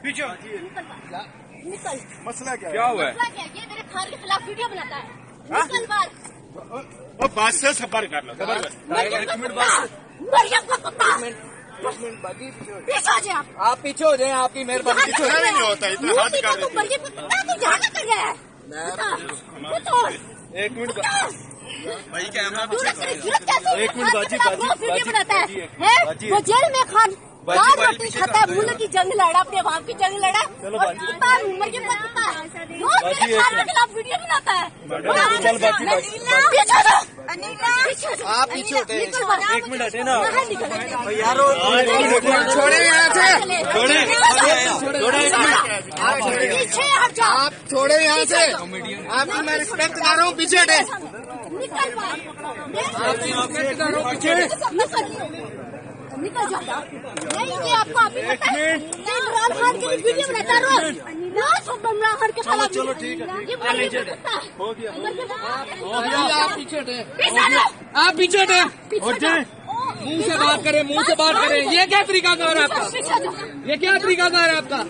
पीछे निकल। मसला क्या हुआ है? ये मेरे खान के खिलाफ वीडियो बनाता है। निकल बाहर। बात से सफर कर लो। पीछे हो जाए आप पीछे हो जाए, आपकी मेहरबानी। नहीं होता इतना हाथ कर देते। एक मिनट भाई, कैमरा एक मिनट बाजी बनाता है वो जेल में खान रोटी खाता है। भूल की जंग लड़ा, अपने बाप की जंग लड़ा। चलो और कुत्ता उम्र के कुत्ता रोज मेरे खान के खिलाफ वीडियो बनाता है। आप पीछे होते हैं। एक मिनट हटे ना यार, छोड़े यहाँ से, छोड़े पीछे हट जाओ। आप छोड़े यहाँ से। आपकी मैं रिस्पेक्ट कर रहा हूँ, पीछे हटे। निकल बाहर। निकल जाता। नहीं ये आपको अभी पता है। इमरान खान के वीडियो बनाता है रोज इमरान खान के खिलाफ। चलो ठीक है। आप पीछे हटे, आप पीछे हटे। मुंह से बात करें, मुंह से बात करें। ये क्या तरीका कार है आपका? ये क्या तरीका कार है आपका?